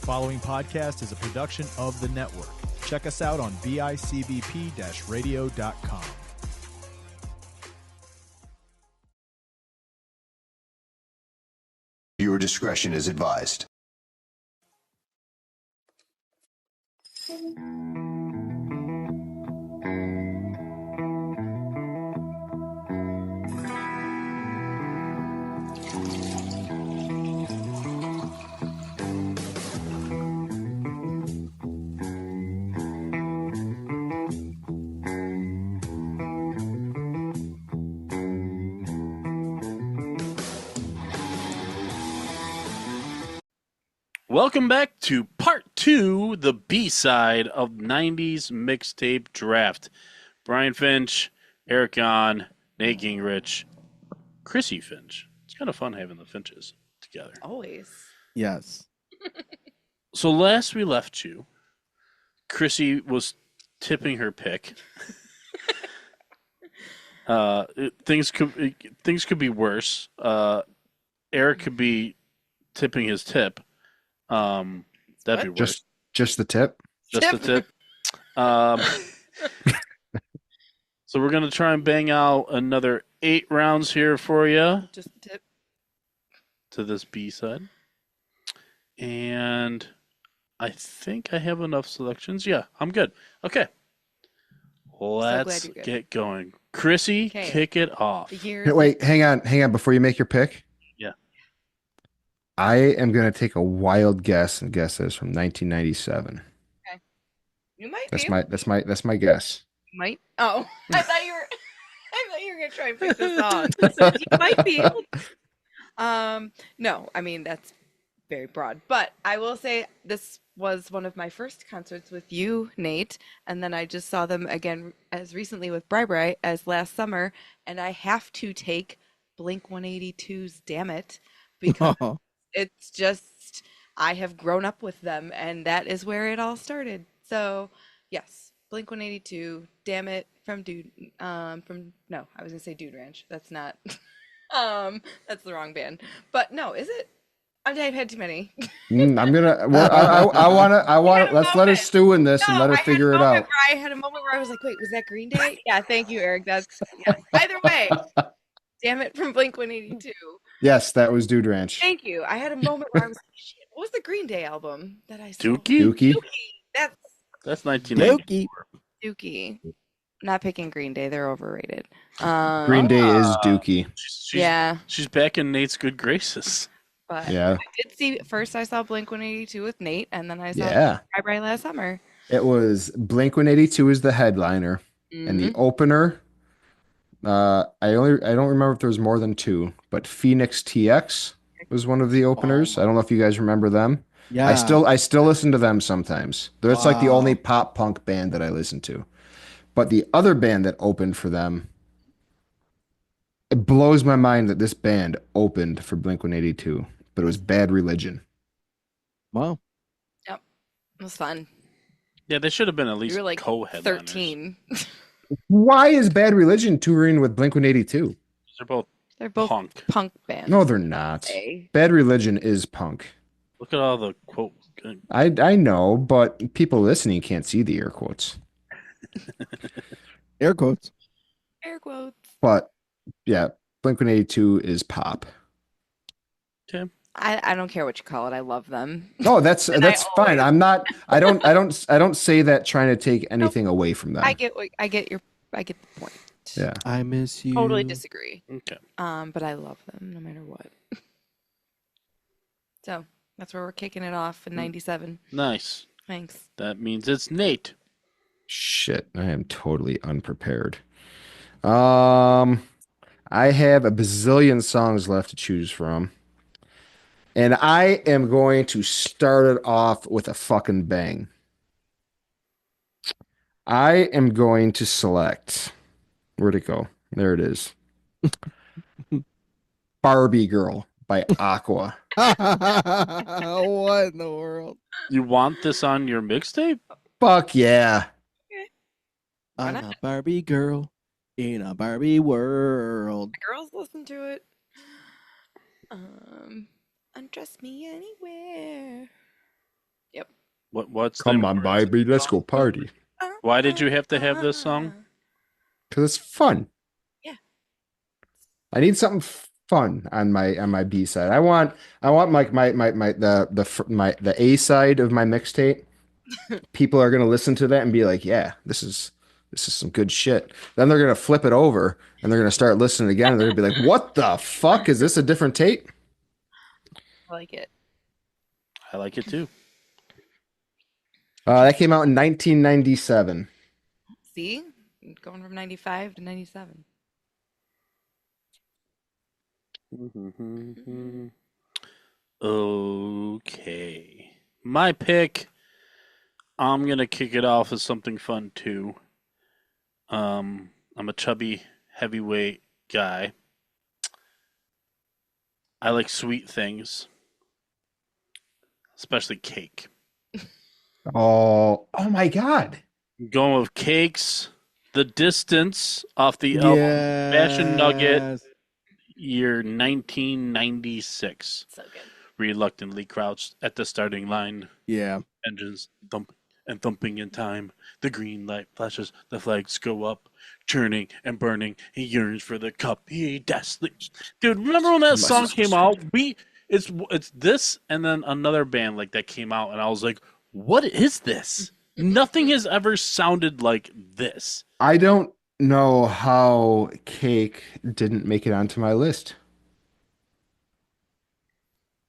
following podcast is a production of the network. Check us out on bicbp-radio.com. Viewer discretion is advised. Welcome back to part 2, the B side of 90's mixtape draft. Brian Finch, Eric Gahn, Nate Gingrich, Chrissy Finch. It's kind of fun having the Finches together. Always. Yes. So last we left you, Chrissy was tipping her pick. Things could be worse. Eric could be tipping his tip. That'd be worse. Just the tip. Just the tip. So we're gonna try and bang out another 8 rounds here for you. Just the tip. To this B side. And I think I have enough selections. Yeah, I'm good. Okay. Let's get going. Chrissy, kick it off. Wait, hang on. Before you make your pick. Yeah. I am going to take a wild guess and guess this from 1997. Okay. You might That's be. That's my guess. You might. Oh, I thought you were going to try and pick the song. So you might be. No, I mean, that's very broad. But I will say this was one of my first concerts with you, Nate. And then I just saw them again as recently with Bri as last summer. And I have to take Blink-182's Damn It because it's just, I have grown up with them. And that is where it all started. So, yes, Blink-182, Damn It from Dude Ranch. That's not, that's the wrong band. But no, is it? I've had too many. I'm gonna. Well, I want to. Let's let her stew in this and let her figure it out. I had a moment where I was like, "Wait, was that Green Day?" Yeah, thank you, Eric. That's either way. Damn It from Blink-182. Yes, that was Dude Ranch. Thank you. I had a moment where I was like, "Shit, what was the Green Day album that I saw?" Dookie. That's 1990. Dookie. Not picking Green Day. They're overrated. Green Day is Dookie. She's back in Nate's good graces. But yeah. I did see first. I saw Blink-182 with Nate, and then I saw Bri last summer. It was Blink-182 is the headliner, and the opener. I don't remember if there was more than 2, but Phoenix TX was one of the openers. I don't know if you guys remember them. Yeah, I still listen to them sometimes. That's like the only pop punk band that I listen to. But the other band that opened for them. It blows my mind that this band opened for Blink-182, but it was Bad Religion. Wow. Yep. It was fun. Yeah, they should have been at least You were like co-headliners. 13. Why is Bad Religion touring with Blink-182? They're both punk bands. No, they're not. Bad Religion is punk. Look at all the quotes. I know, but people listening can't see the air quotes. Air quotes. Air quotes. But yeah, Blink-182 is pop. Okay. I don't care what you call it. I love them. No, that's fine. I'm not. I don't say that trying to take anything away from them. I get the point. Yeah. I miss you. Totally disagree. Okay. But I love them no matter what. So that's where we're kicking it off in 97. Nice. Thanks. That means it's Nate. Shit, I am totally unprepared. I have a bazillion songs left to choose from. And I am going to start it off with a fucking bang. I am going to select. Where'd it go? There it is. Barbie Girl by Aqua. What in the world? You want this on your mixtape? Fuck yeah. I'm a Barbie girl in a Barbie world. The girls listen to it. Undress me anywhere. What's the Come name on, of the baby, let's go party. Why did you have to have this song? Because it's fun. Yeah. I need something fun on my B side. I want the A side of my mixtape. People are gonna listen to that and be like, yeah, this is some good shit. Then they're gonna flip it over and they're gonna start listening again and they're gonna be like, what the fuck? Is this a different tape? I like it. I like it too. That came out in 1997. See? Going from 95 to 97. Okay. My pick, I'm going to kick it off with something fun too. I'm a chubby heavyweight guy. I like sweet things, especially cake. Oh my God. I'm going with Cakes, The Distance off the album Fashion Nugget, year 1996. So good. Reluctantly crouched at the starting line. Yeah. Engines thumping and thumping in time. The green light flashes, the flags go up, churning and burning. He yearns for the cup. He desperately. Dude, remember when that song came out? It's this and then another band like that came out, and I was like, what is this? Nothing has ever sounded like this. I don't know how Cake didn't make it onto my list.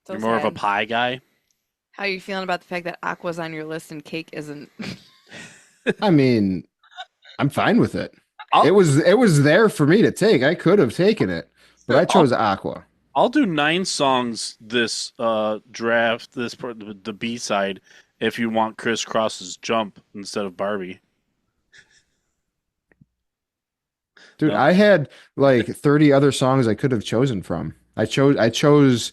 So You're more of a sad. pie guy. How are you feeling about the fact that Aqua's on your list and Cake isn't? I mean, I'm fine with it. I'll- It was there for me to take. I could have taken it, but I chose Aqua. I'll do 9 songs this draft, this part, the B side, if you want Criss Cross's Jump instead of Barbie. Dude, No. I had like 30 other songs I could have chosen from. I chose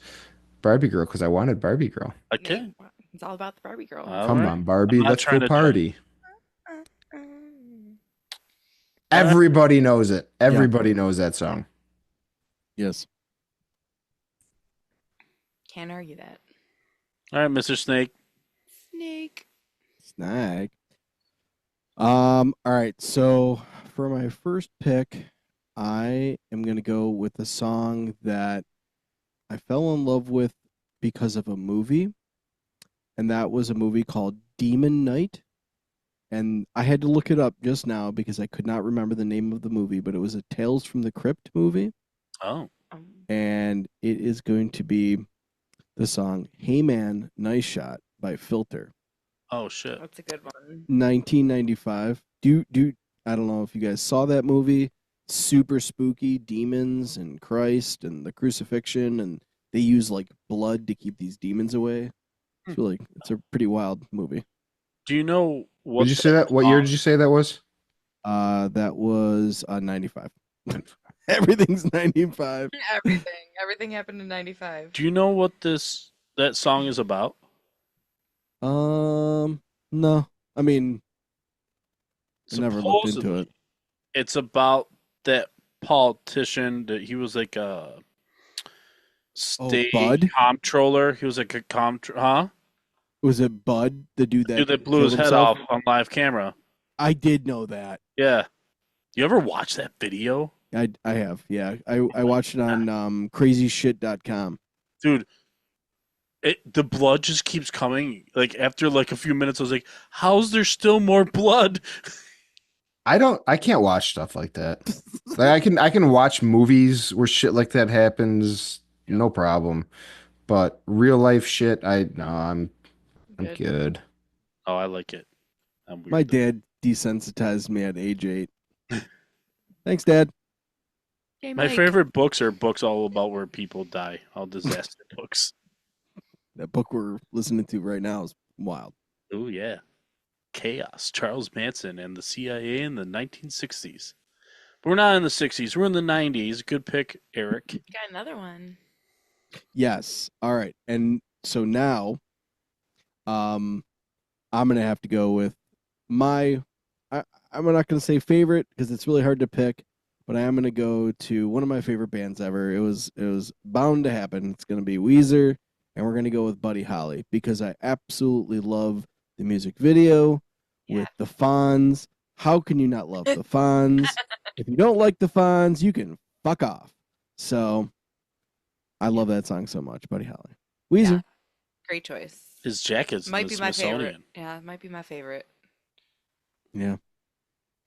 Barbie Girl because I wanted Barbie Girl. Okay. It's all about the Barbie girl. All Come right. on, Barbie, I'm not let's trying go to judge. party. Everybody knows it. Everybody knows that song. Yes. Can't argue that. All right, Mr. Snake. Snake. Snag. All right. So for my first pick, I am gonna go with a song that I fell in love with because of a movie, and that was a movie called Demon Knight. And I had to look it up just now because I could not remember the name of the movie, but it was a Tales from the Crypt movie, Oh. and it is going to be the song "Hey Man, Nice Shot" by Filter. Oh, shit. That's a good one. 1995. I don't know if you guys saw that movie. Super spooky, demons and Christ and the crucifixion, and they use like blood to keep these demons away. It's a pretty wild movie. Do you know what Did you say that? What year did you say that was? That was 95. Everything's 95. Everything happened in 95. Do you know what that song is about? No. I mean, I never looked into Supposedly, it. It's about that politician that he was like a state Bud? comptroller. He was like a huh? Was it Bud, the dude that Dude that blew his killed head himself? off on live camera. I did know that. Yeah. You ever watch that video? I have. Yeah. I watched it on crazyshit.com. Dude, the blood just keeps coming. Like after like a few minutes, I was like, "How's there still more blood?" I can't watch stuff like that. Like I can watch movies where shit like that happens, no problem. But real life shit, I'm good. Oh, I like it. I'm weird. My dad desensitized me at age 8. Thanks, Dad. Hey, My Mike. favorite books are books all about where people die, all disaster books. That book we're listening to right now is wild. Oh yeah, Chaos, Charles Manson, and the CIA in the 1960s. But we're not in the 60s. We're in the 90s. Good pick, Eric. Got another one. Yes. All right. And so now, I'm gonna have to go with I'm not gonna say favorite because it's really hard to pick, but I am gonna go to one of my favorite bands ever. It was bound to happen. It's gonna be Weezer, and we're gonna go with Buddy Holly because I absolutely love the music video, Yeah. with the Fonz. How can you not love the Fonz? If you don't like the Fonz, you can fuck off. So I love that song so much, Buddy Holly. Weezer. Yeah. Great choice. His jacket's Might in the be my favorite. Smithsonian. Yeah, it might be my favorite. Yeah.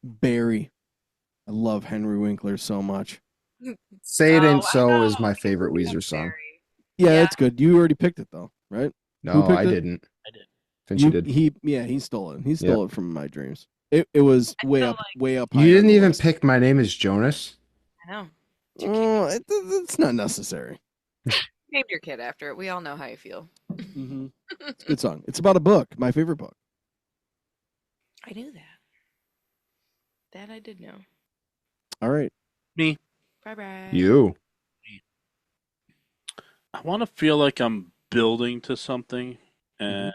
Barry. I love Henry Winkler so much. Say It Oh, Ain't I So is know. my favorite Yeah, Weezer song. very. Yeah, Yeah. it's good. You already picked it though, right? Who No, picked I it? didn't. I did. Finch, you did. He stole it. He stole it from my dreams. It was I way feel up, like- way up. high You on didn't the even list. pick My Name Is Jonas. I know. It's not necessary. Named your kid after it. We all know how you feel. Mm-hmm. It's a good song. It's about a book. My favorite book. I knew that. That I did know. All right. Me. Bye bye. You. I want to feel like I'm building to something, and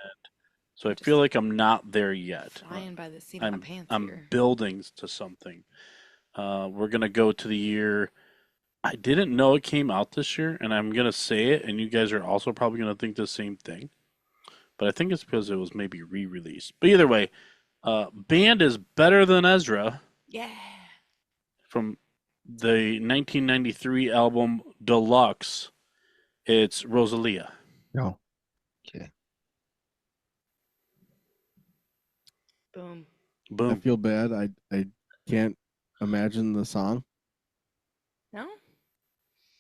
so I feel like I'm not there yet. Flying by the seat of my pants I'm here. building to something. We're gonna go to the year. I didn't know it came out this year, and I'm gonna say it, and you guys are also probably gonna think the same thing. But I think it's because it was maybe re-released. But either way, band is Better Than Ezra Yeah. from the 1993 album Deluxe. It's Rosalia. No. Okay. Boom. I Boom. feel bad. I can't imagine the song. No?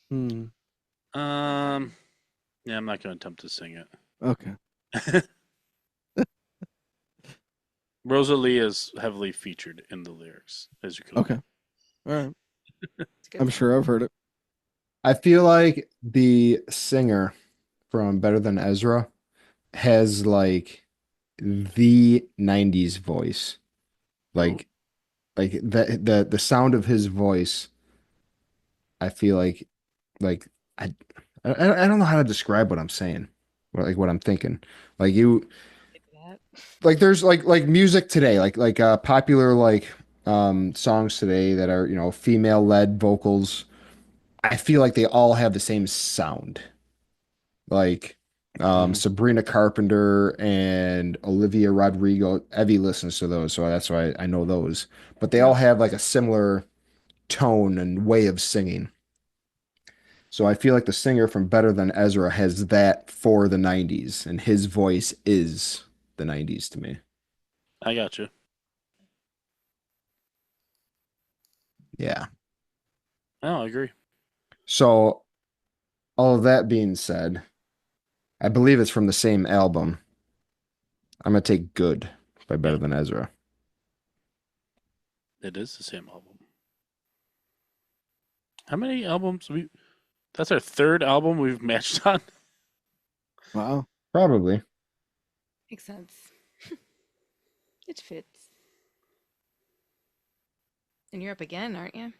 Hmm. Yeah, I'm not gonna attempt to sing it. Okay. Rosalia is heavily featured in the lyrics, as you can. Okay. All right. It's a good I'm song. sure I've heard it. I feel like the singer from Better Than Ezra has like the 90s voice. Like the sound of his voice, I feel like I I don't know how to describe what I'm saying. What I'm thinking. Like you That. like there's like music today, like popular songs today that are, female led vocals. I feel like they all have the same sound. Like Sabrina Carpenter and Olivia Rodrigo. Evie listens to those, so that's why I know those. But they all have like a similar tone and way of singing. So I feel like the singer from Better Than Ezra has that for the 90s, and his voice is the 90s to me. I got you. Yeah. Oh, I agree. So all of that being said, I believe it's from the same album. I'm gonna take Good by Better Than Ezra. It is the same album. How many albums that's our third album we've matched on. Wow. Probably. Makes sense. It fits. And you're up again, aren't you?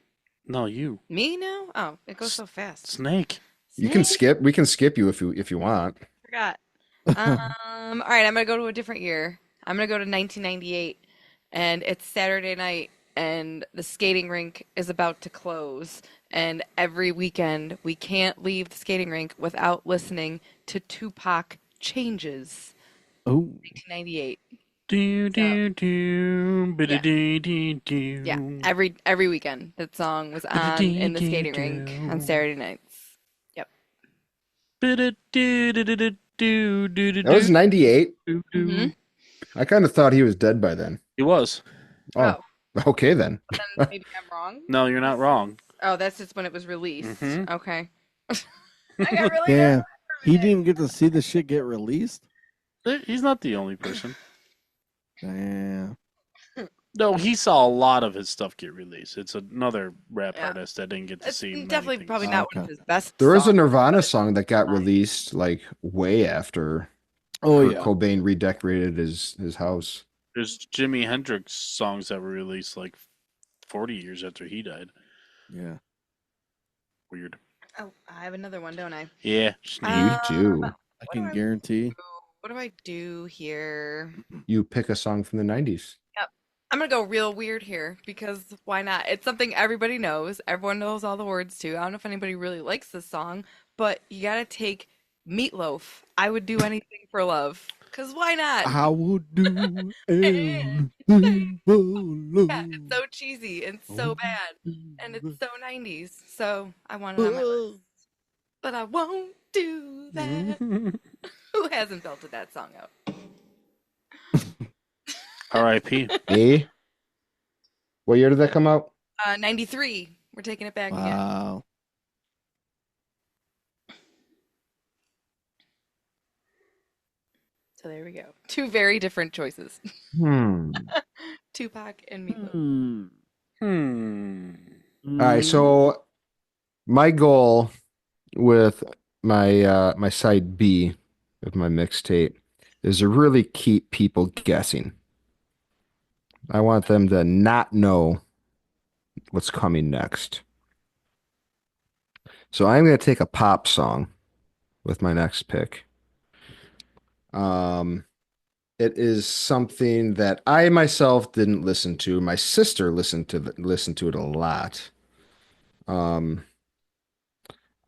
No, you. Me now? Oh, it goes so fast. Snake. You can Snake? skip. We can skip you if you want. Forgot. All right, I'm gonna go to a different year. I'm gonna go to 1998, and it's Saturday night, and the skating rink is about to close. And every weekend, we can't leave the skating rink without listening to Tupac Changes. Oh. 1998. Do do do Yeah. do do do. Yeah, every weekend that song was on in the skating rink on Saturday nights. Yep. That was 98. Mhm. I kind of thought he was dead by then. He was. Oh, okay then. Then maybe I'm wrong. No, you're not wrong. Oh, that's just when it was released. Mhm. Okay. I got really Damn. nervous for a He minute. didn't even get to see the shit get released. He's not the only person. Damn. No, he saw a lot of his stuff get released. It's another rap Yeah. artist that didn't get to It's see. many definitely things. probably not one of Okay. his best. There was a songs. Nirvana song that got released like way after Oh Kurt yeah. Cobain redecorated his house. There's Jimi Hendrix songs that were released like 40 years after he died. Yeah. Weird. Oh, I have another one, don't I? Yeah. You do. I What can do I guarantee. What do I do here? You pick a song from the 90s. I'm gonna go real weird here because why not? It's something everybody knows. Everyone knows all the words to. I don't know if anybody really likes this song, but you gotta take Meatloaf. I would do anything for love. Because why not? I would do anything for love. Yeah, it's so cheesy and so bad. And it's so 90s. So I want it on my list. But I won't do that. Who hasn't belted that song out? R.I.P. Me? What year did that come out? 93. We're taking it back again. Wow. So there we go. Two very different choices. Hmm. Tupac and Meatloaf. All right, so my goal with my side B of my mixtape is to really keep people guessing. I want them to not know what's coming next. So I'm going to take a pop song with my next pick. It is something that I myself didn't listen to. My sister listened to it a lot. I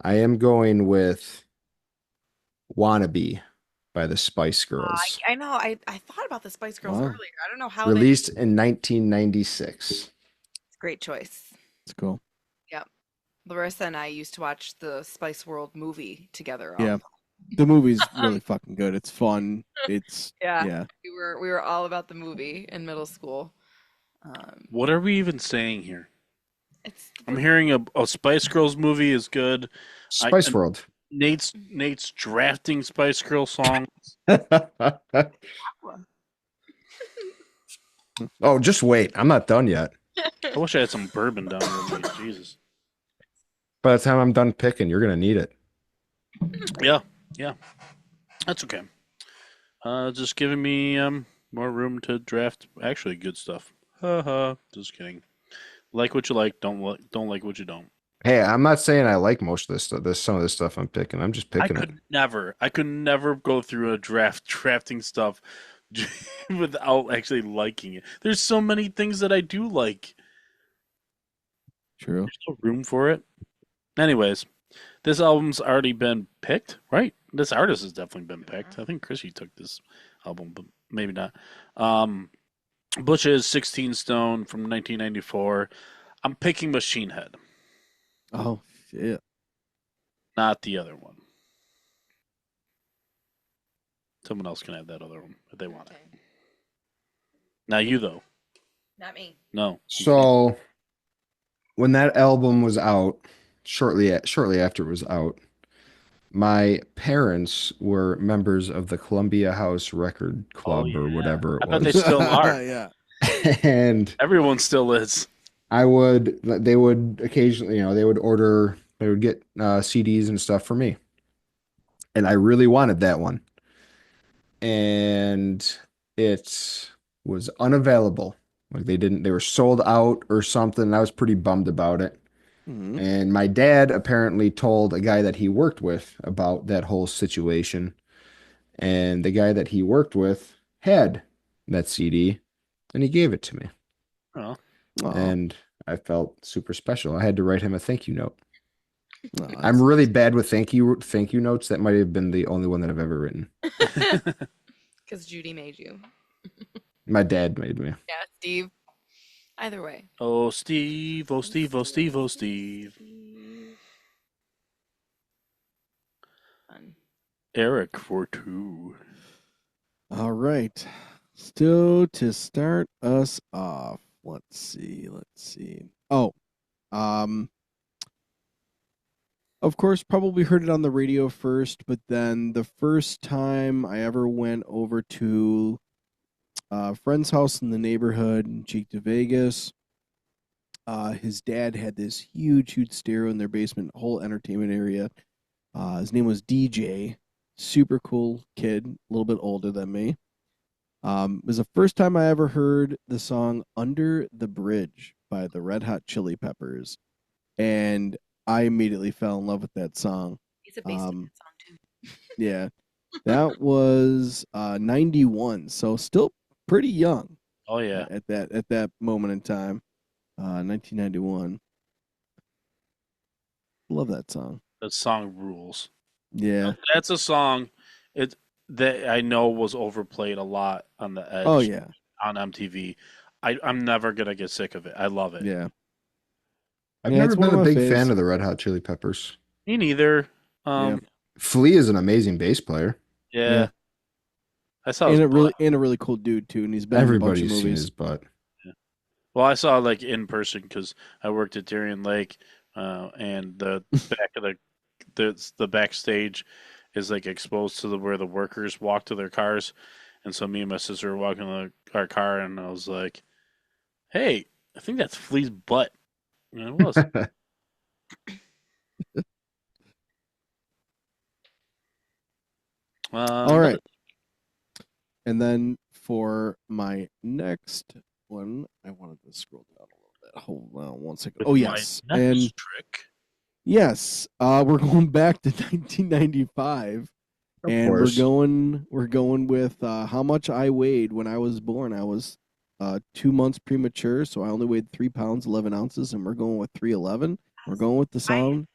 am going with "Wannabe" by the Spice Girls, I know. I thought about the Spice Girls Wow. earlier. I don't know how released in 1996. Great choice. It's cool. Yep. Larissa and I used to watch the Spice World movie together. Yeah. The movie's really fucking good. It's fun. It's yeah. We were all about the movie in middle school. What are we even saying here? It's I'm hearing a Spice Girls movie is good. Spice World. Nate's drafting Spice Girl songs. Oh, just wait. I'm not done yet. I wish I had some bourbon down here, Nate. Jesus. By the time I'm done picking, you're gonna need it. Yeah. That's okay. Just giving me more room to draft actually good stuff. Just kidding. Like what you like, don't like what you don't. Hey, I'm not saying I like most of this stuff. There's some of this stuff I'm picking. I'm just picking it. I could never go through a drafting stuff without actually liking it. There's so many things that I do like. True. There's no room for it. Anyways, this album's already been picked, right? This artist has definitely been picked. I think Chrissy took this album, but maybe not. Butch's 16 Stone from 1994. I'm picking Machine Head, Oh shit. not the other one. Someone else can have that other one if they want it. Not you, though. Not me. No. So when that album was out, shortly after it was out, my parents were members of the Columbia House Record Club or whatever it I bet they was. still are. Yeah. And Everyone still is. they would occasionally, they would get CDs and stuff for me. And I really wanted that one. And it was unavailable. Like they were sold out or something. And I was pretty bummed about it. Mhm. And my dad apparently told a guy that he worked with about that whole situation. And the guy that he worked with had that CD and he gave it to me. Oh. Aw. And I felt super special. I had to write him a thank you note. Aw, I'm really bad with thank you notes. That might have been the only one that I've ever written. Because Judy made you. My dad made me. Yeah, Steve. Either way. Oh, Steve. Oh, Steve. Oh, Steve. Oh, Steve. Fun. Eric for 2. All right. Still to start us off. Let's see. Oh, of course, probably heard it on the radio first, but then the first time I ever went over to a friend's house in the neighborhood in Cheektown, Vegas, his dad had this huge stereo in their basement, whole entertainment area. His name was DJ. Super cool kid, a little bit older than me. It was the first time I ever heard the song Under the Bridge by the Red Hot Chili Peppers. And I immediately fell in love with that song. He's a bass song too. Yeah. That was 91, so still pretty young Oh, yeah. at that moment in time. 1991. Love that song. That song rules. Yeah. That's a song. that I know was overplayed a lot on the Edge Oh yeah, on MTV. I'm never gonna get sick of it. I love it. yeah, I've yeah. never It's one been of a my big faves. fan of the Red Hot Chili Peppers. Me neither. Yeah. Flea is an amazing bass player. Yeah. Yeah. I saw his butt. And a really cool dude too, and he's been in a bunch of Everybody's seen movies. his butt. Well, I saw like in person because I worked at Darien Lake, and the back of the backstage is like exposed to where the workers walk to their cars, and so me and my sister were walking to our car, and I was like, "Hey, I think that's Flea's butt," and it was. All right. And then for my next one, I wanted to scroll down a little bit. Hold on one second. Oh yes, and trick. yes, we're going back to 1995, Of and course. we're going with how much I weighed when I was born. I was 2 months premature, so I only weighed 3 pounds 11 ounces, and we're going with 311. We're going with the song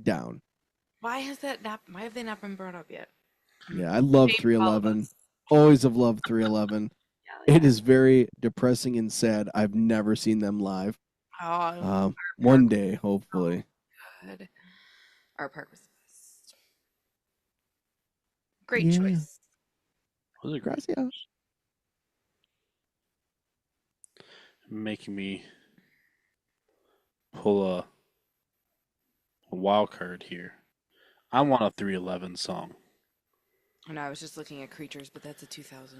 Down. Why have they not been brought up yet? Yeah, I love Shame all of 311. us. Always have loved 311. Yeah, It is very depressing and sad. I've never seen them live. Oh, One day, hopefully. good. Our Park was the best. Great Yeah. choice. Was it great? Gracias. Making me pull a wild card here. I want a 311 song. And I was just looking at Creatures, but that's a 2000.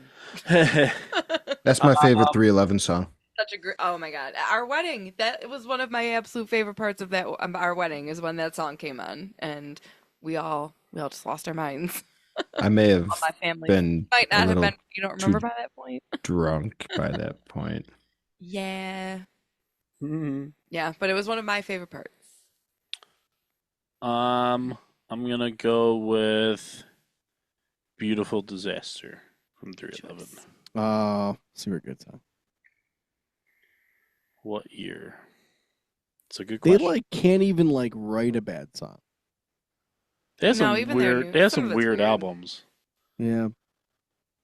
That's my favorite 311 song. Such a great. Oh my god, our wedding. That was one of my absolute favorite parts of that. Our wedding is when that song came on, and we all just lost our minds. I may have All my family been might a not have little been. You don't remember by that point? drunk by that point. Yeah, Mhm. yeah, but it was one of my favorite parts. I'm gonna go with Beautiful Disaster from 311. Choice. Super good song. What year? It's a good They question. can't even write a bad song. They have No, some even their weird. new- They have some some of it's weird weird. albums. Yeah,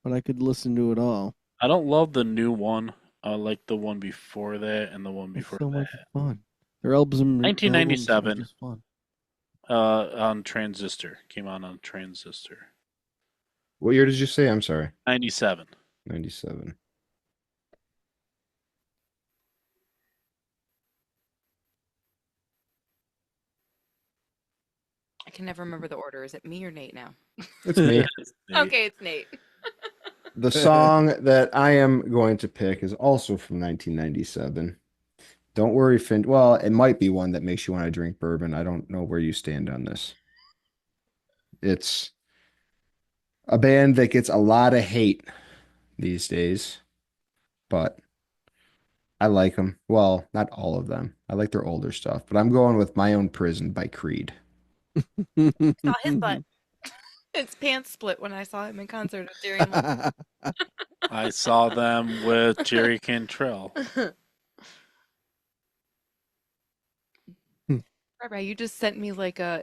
but I could listen to it all. I don't love the new one. I like the one before that and the one It's before so that. much fun. Their albums are 1997. just fun. On Transistor. Came out on Transistor. What year did you say? I'm sorry. 97. 97. I can never remember the order. Is it me or Nate now? It's me. Okay, it's Nate. The song that I am going to pick is also from 1997. Don't worry, Finn. Well, it might be one that makes you want to drink bourbon. I don't know where you stand on this. It's a band that gets a lot of hate these days, but I like them. Well, not all of them. I like their older stuff, but I'm going with My Own Prison by Creed. Saw his butt. His pants split when I saw him in concert at Darien Lake. I saw them with Jerry Cantrell. Barbara, you just sent me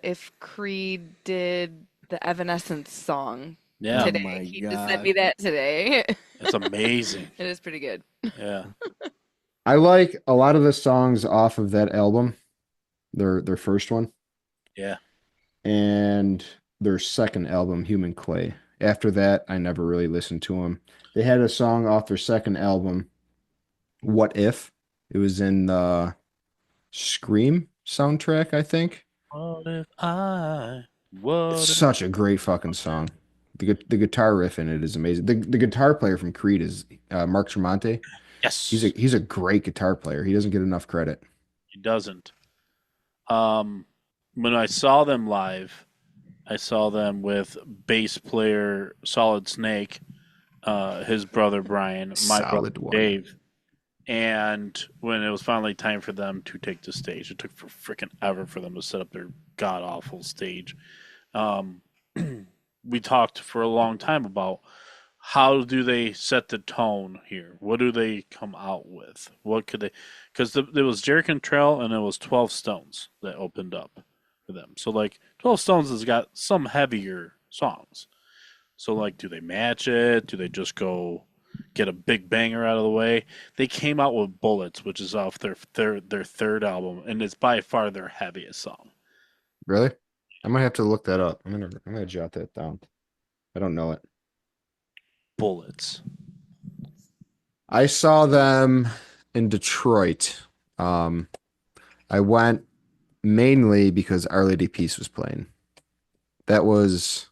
if Creed did the Evanescence song Yeah, today. my He just God. sent me that today. it's amazing. It is pretty good. Yeah. I like a lot of the songs off of that album, their first one, Yeah. and their second album, Human Clay. After that, I never really listened to them. They had a song off their second album, What If? It was in the Scream soundtrack, I think. What if I? What It's if? such a great fucking song. The guitar riff in it is amazing. The guitar player from Creed is Mark Tremonti. Yes. He's a great guitar player. He doesn't get enough credit. He doesn't. When I saw them live, I saw them with bass player Solid Snake, his brother Brian, my Solid brother one. Dave. And when it was finally time for them to take the stage, it took for freaking ever for them to set up their god awful stage. We talked for a long time about how do they set the tone here? What do they come out with? What could they? Because there was Jerry Cantrell and it was 12 Stones that opened up for them. So 12 Stones has got some heavier songs. So, like, do they match it? Do they just go get a big banger out of the way? They came out with Bullets, which is off their third album, and it's by far their heaviest song. Really? I might have to look that up. I'm gonna jot that down. I don't know it. Bullets. I saw them in Detroit. I went mainly because Our Lady Peace was playing. That was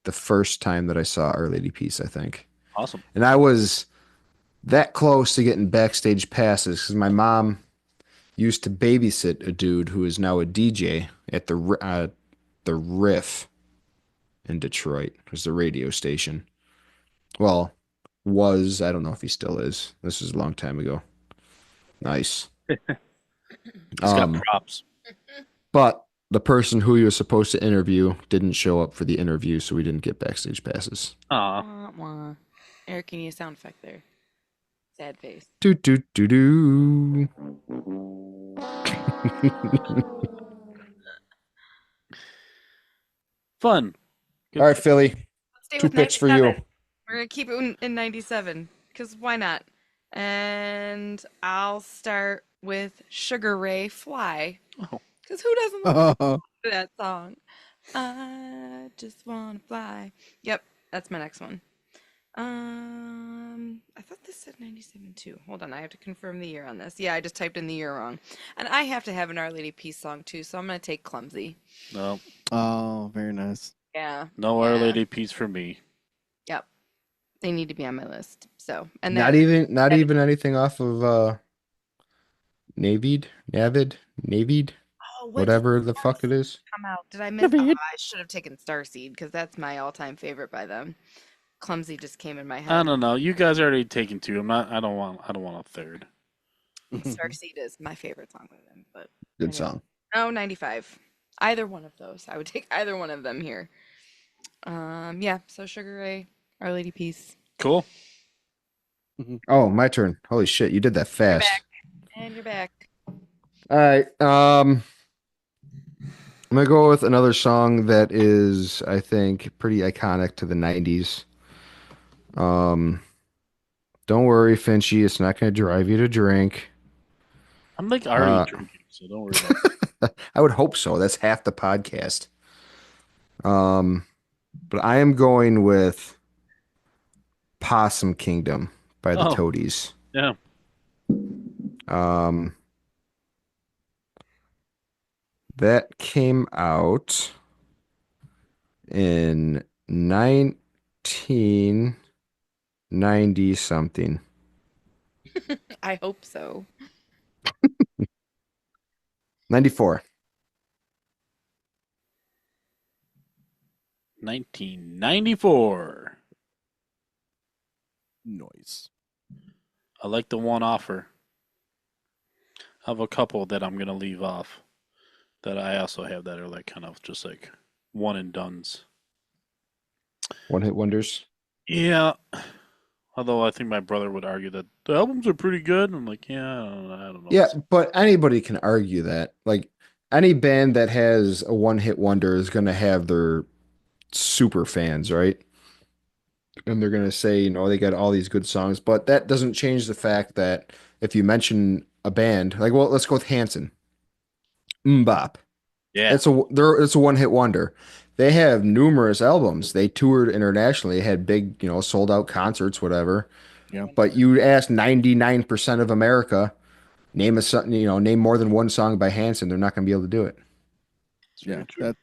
the first time that I saw Our Lady Peace, I think. Awesome. And I was that close to getting backstage passes because my mom used to babysit a dude who is now a DJ at the Riff in Detroit. It was the radio station. Well, was. I don't know if he still is. This was a long time ago. Nice. He's got props. But the person who he was supposed to interview didn't show up for the interview, so we didn't get backstage passes. Aw. Wah, wah. Eric, you need a sound effect there. Sad face. Do do do do. Fun. Good All right, Philly. Let's stay 2 with picks for you. 97. We're going to keep it in 97, because why not? And I'll start with Sugar Ray Fly. Oh. Because who doesn't love Oh, that song? I just want to fly. Yep, that's my next one. I thought this said 97 too. Hold on, I have to confirm the year on this. Yeah, I just typed in the year wrong. And I have to have an Our Lady Peace song too, so I'm going to take Clumsy. No. oh, very nice. Yeah. No Our Yeah. Lady Peace for me. Yep. They need to be on my list. So, and Not then not even anything off of Navid, oh, what did whatever the fuck it is. come out? Did I miss? Oh, I should have taken Starseed because that's my all-time favorite by them. Clumsy just came in my I head. don't know. You guys are already taken two. I don't want a third. Starseed is my favorite song by them, but Good song. oh, 95. Either one of those. I would take either one of them here. Yeah, so Sugar Ray, Our Lady Peace. Cool. Oh, my turn. Holy shit, you did that fast. back. And you're back. All right. I'm gonna go with another song that is, I think, pretty iconic to the 90s. Don't worry, Finchy, it's not gonna drive you to drink. I'm like already drinking, so don't worry about it. I would hope so. That's half the podcast. But I am going with Possum Kingdom by the Oh. Toadies. Yeah. That came out in 1990 something. I hope so. 94. 1994. Noise. I like the one offer. I have a couple that I'm gonna leave off. That I also have that are like kind of just like one and dones. One hit wonders. Yeah. Although I think my brother would argue that the albums are pretty good. I'm like, yeah, I don't know. Yeah, but anybody can argue that. Like any band that has a one hit wonder is going to have their super fans, right? And they're going to say, you know, they got all these good songs, but that doesn't change the fact that if you mention a band, like, well, let's go with Hanson. Mbop. Yeah. It's a one hit wonder. They have numerous albums. They toured internationally, had big, you know, sold out concerts, whatever. Yeah. But you ask 99% of America, name name more than one song by Hanson, they're not going to be able to do it. Yeah,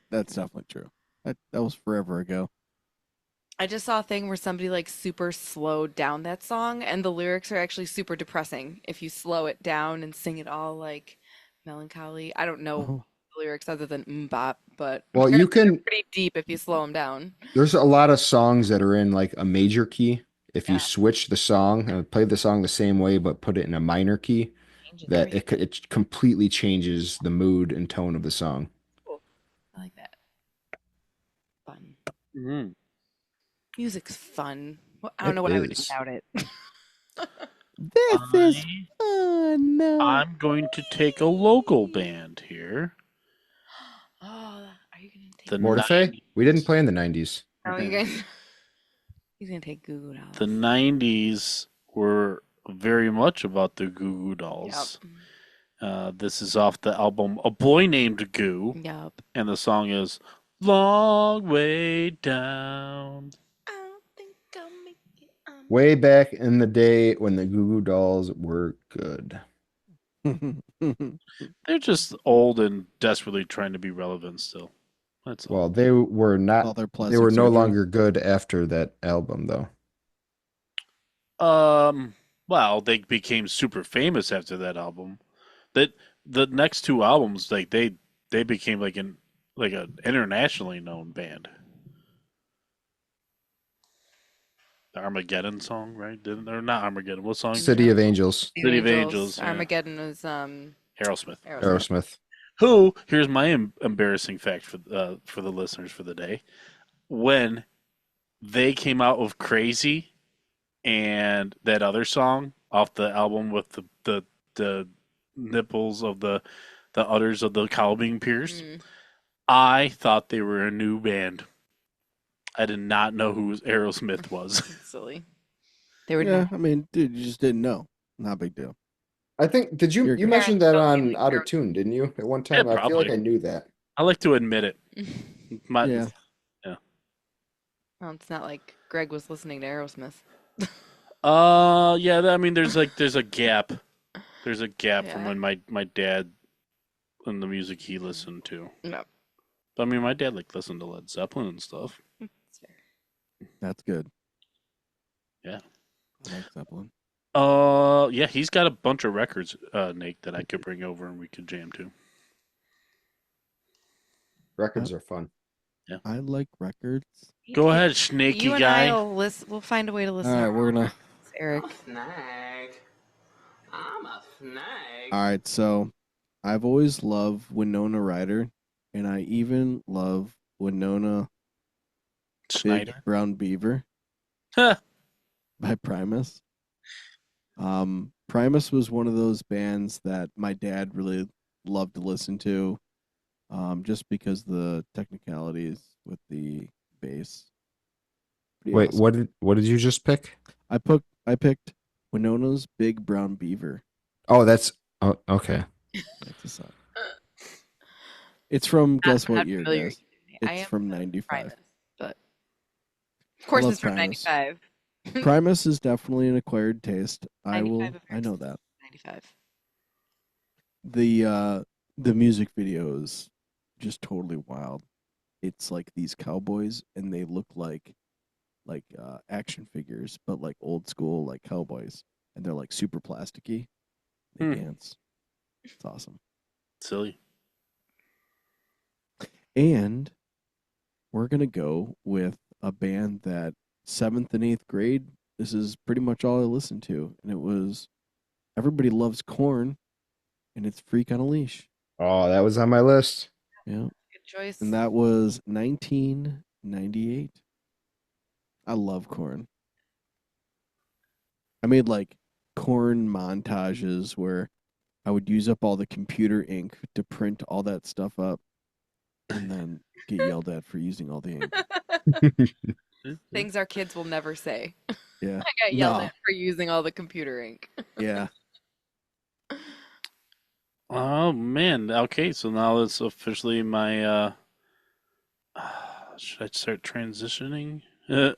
that's definitely true. That was forever ago. I just saw a thing where somebody like super slowed down that song, and the lyrics are actually super depressing if you slow it down and sing it all like melancholy. I don't know Oh. the lyrics other than mbop, but Well, you can. pretty deep if you slow them down. There's a lot of songs that are in like a major key. If you Yeah. switch the song and play the song the same way but put it in a minor key, Changes that everything. it completely changes the mood and tone of the song. I like that. Fun. Mhm. Music's fun. Well, I don't know what I would do is. without it. This is I- fun. I'm going to take a local band here. Oh, are you gonna take? The Mortife? 90s. We didn't play in the 90s. Oh, you guys. He's gonna take Goo Goo Dolls. The 90s were very much about the Goo Goo Dolls. This is off the album A Boy Named Goo, Yep. and the song is Long Way Down. I don't think I'll make it. Way back in the day when the Goo Goo Dolls were good. They're just old and desperately trying to be relevant still. That's all. Well, they were not. All their They plastic were no surgery. longer good after that album, though. Well, they became super famous after that album. That the next two albums, like they became like an internationally known band. The Armageddon song, right? Didn't or not Armageddon? What song? City of Angels, City of Angels, yeah. Armageddon was Aerosmith. Aerosmith. Who? Here's my embarrassing fact for the listeners for the day. When they came out with Crazy and that other song off the album with the nipples of the udders of the cow being pierced, I thought they were a new band. I did not know who Aerosmith was. Silly. They were. Yeah, I mean, dude, you just didn't know. Not a big deal. I think you You're good. mentioned that Parents on don't Out even of Tune, didn't you? At one time, Yeah, I feel like probably. I knew that. I like to admit it. Yeah. Well, it's not like Greg was listening to Aerosmith. Yeah. I mean, there's a gap. There's a gap from Yeah. when my dad and the music he listened to. No. But, I mean, my dad listened to Led Zeppelin and stuff. It's fair. That's good. Yeah. I like Zeppelin. Yeah, he's got a bunch of records, Nate, that I could bring over and we could jam to. Records are fun. I like records. Go ahead, snaky You and guy. we'll find a way to listen. All right, we're gonna. Eric. I'm a snake. All right, so I've always loved Winona Ryder, and I even love Winona Big Schneider. Brown Beaver Huh. by Primus. Primus was one of those bands that my dad really loved to listen to, just because the technicalities with the bass. Pretty Wait, awesome. what did you just pick? I picked Winona's Big Brown Beaver. Oh, okay. That's a song. It's from guess what Not year, familiar. guys? I It's am from '95. Primus, but of course love it's from Primus. 95. Primus is definitely an acquired taste. 95 I know that. 95. The music video is just totally wild. It's like these cowboys and they look like action figures, but like old school like cowboys, and they're like super plasticky. They dance. It's awesome. Silly. And we're gonna go with a band that 7th and 8th grade. This is pretty much all I listened to, and it was Everybody Loves Corn, and it's Freak on a Leash. Oh, that was on my list. Yeah, Good choice. and that was 1998. I love Corn. I made like Corn montages where I would use up all the computer ink to print all that stuff up, and then get yelled at for using all the ink. Things our kids will never say. Yeah. I got yelled No. at for using all the computer ink. Yeah. Oh man. Okay, so now it's officially my. Should I start transitioning? No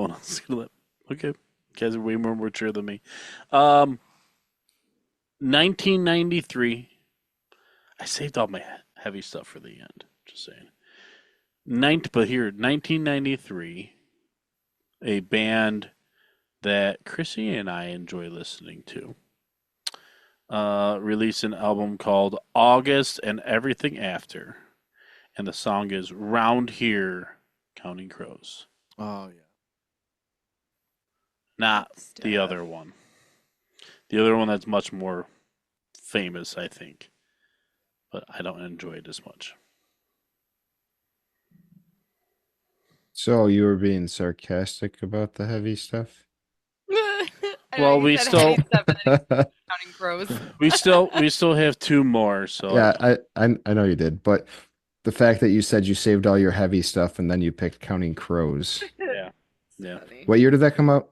one else is gonna let. Okay, you guys are way more mature than me. 1993. I saved all my heavy stuff for the end. Just saying. 1993, a band that Chrissy and I enjoy listening to, released an album called August and Everything After, and the song is Round Here, Counting Crows. Oh yeah. Not Stuff. the other one. The other one that's much more famous, I think. But I don't enjoy it as much. So you were being sarcastic about the heavy stuff? I know Well, you we said still- heavy stuff and then Yeah, counting crows. We still have two more, so I know you did, but The fact that you said you saved all your heavy stuff and then you picked Counting Crows. Yeah. Yeah. Funny. What year did that come out?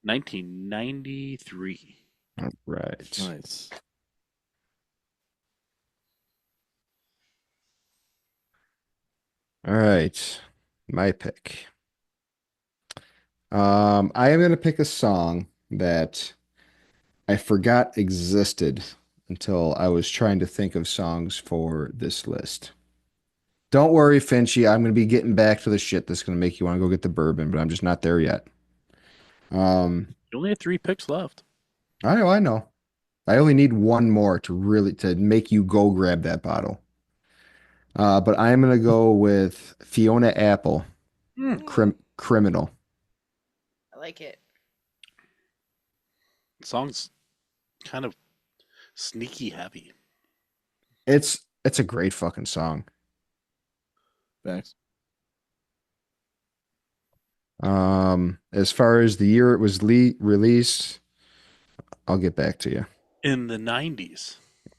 1993. All right. Nice. All right. My pick. I am gonna pick a song that I forgot existed until I was trying to think of songs for this list. Don't worry, Finchy. I'm gonna be getting back to the shit that's gonna make you want to go get the bourbon, but I'm just not there yet. You only have 3 picks left. I know, I know. I only need one more to make you go grab that bottle. But I'm gonna go with Fiona Apple, Criminal. I like it. The song's kind of sneaky heavy. It's a great fucking song. Facts. As far as the year it was released, I'll get back to you. In the 90s.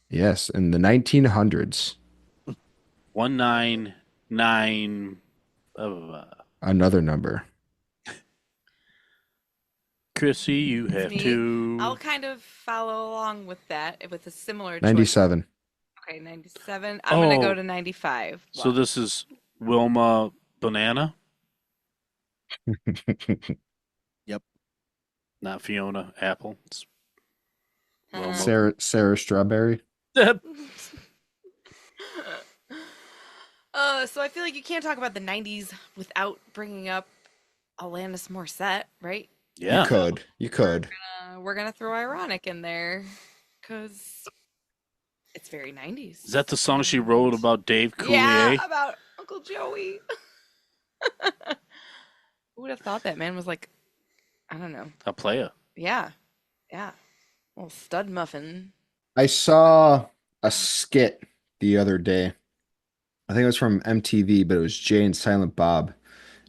Yes, in the 1900s. 199. Another number. Chrissy, you have Me. to. I'll kind of follow along with that with a similar choice. 97. Okay, 97. I'm gonna go Oh. to 95. So this is Wilma Banana, not Fiona Apple. It's Wilma. Sarah Strawberry. So I feel like you can't talk about the 90s without bringing up Alanis Morissette, right? Yeah. You could. We're gonna throw ironic in there because it's very 90s. Is that the song she wrote about Dave Coulier? Yeah, about Uncle Joey. Who would have thought that man was like, I don't know. A player. Yeah, yeah. Little stud muffin. I saw a skit the other day. I think it was from MTV, but it was Jay and Silent Bob.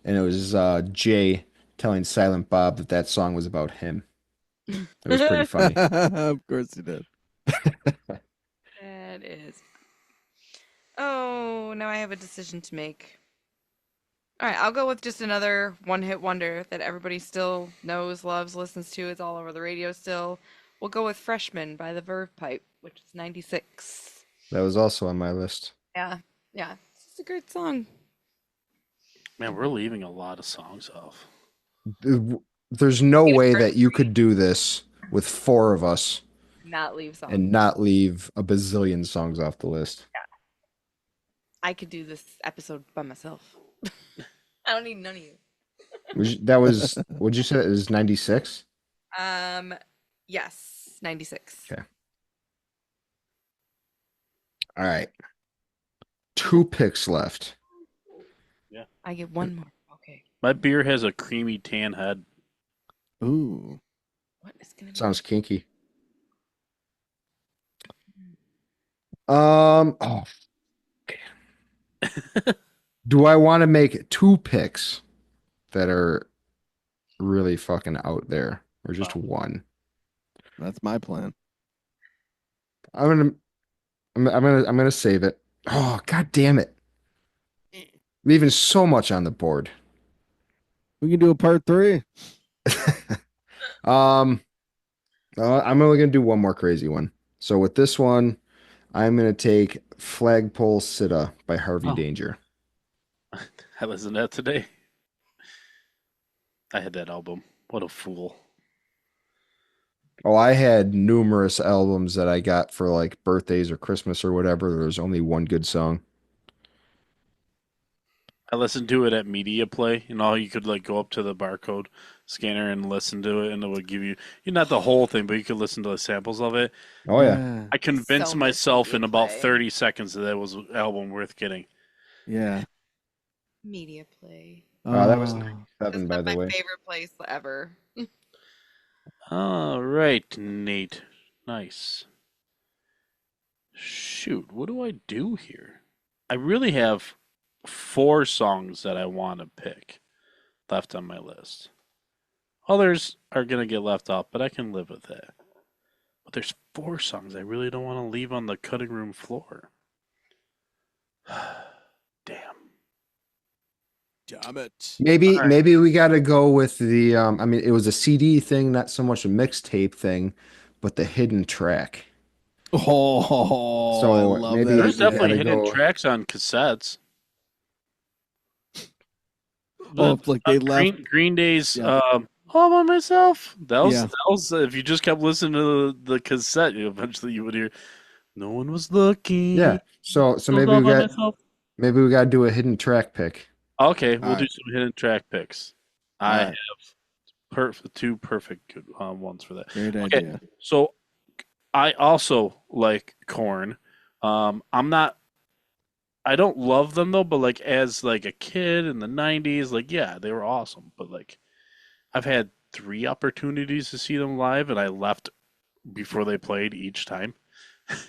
And it was Jay telling Silent Bob that that song was about him. It was pretty funny. Of course he did. That is. Oh, now I have a decision to make. All right, I'll go with just another one-hit wonder that everybody still knows, loves, listens to. It's all over the radio still. We'll go with Freshman by the Verve Pipe, which is 96. That was also on my list. Yeah, yeah. It's just a great song. Man, we're leaving a lot of songs off. There's no way that you could do this with 4 of us Not leave songs. and not leave a bazillion songs off the list. I could do this episode by myself. I don't need none of you. That was, what'd you say? It was 96? Yes, 96. Okay. All right. 2 picks left. I get one more. Okay. My beer has a creamy tan head. Ooh. What is gonna be? Sounds kinky. Oh. Do I want to make 2 picks that are really fucking out there, or just one? That's my plan. I'm gonna save it. Oh, god damn it. Leaving so much on the board. We can do a part 3. I'm only gonna do one more crazy one. So with this one, I'm gonna take Flagpole Sitta by Harvey Oh. Danger. I listened to that today. I had that album. What a fool. Oh, I had numerous albums that I got for like birthdays or Christmas or whatever. There's only one good song. I listened to it at Media Play, and all you could like go up to the barcode scanner and listen to it, and it would give you not the whole thing, but you could listen to the samples of it. Oh yeah. I convinced So much myself in Media about Play. 30 seconds that it was an album worth getting. Yeah. Media play. That was Oh. 97, That's by not the my way. favorite place ever. All right, Nate. Nice. Shoot, what do I do here? I really have 4 songs that I want to pick left on my list. Others are going to get left off, but I can live with that. But there's 4 songs I really don't want to leave on the cutting room floor. damn it. Maybe All right. maybe we got to go with the I mean it was a CD thing, not so much a mixtape thing, but the hidden track. Oh, I So love that maybe There's we idea. got definitely to hidden go. tracks on cassettes. Oh, The if like they left. Green Day's Yeah. All by Myself. Yeah. That was if you just kept listening to the cassette, eventually you would hear No one was looking. Yeah. So I was all by myself. maybe we got to do a hidden track pick. Okay, All we'll do right. some hidden track picks. All I right. two perfect good ones for that. Great Okay, idea. so I also like Corn. I'm not. I don't love them though, but like as like a kid in the '90s, like yeah, they were awesome. But like I've had 3 opportunities to see them live, and I left before they played each time.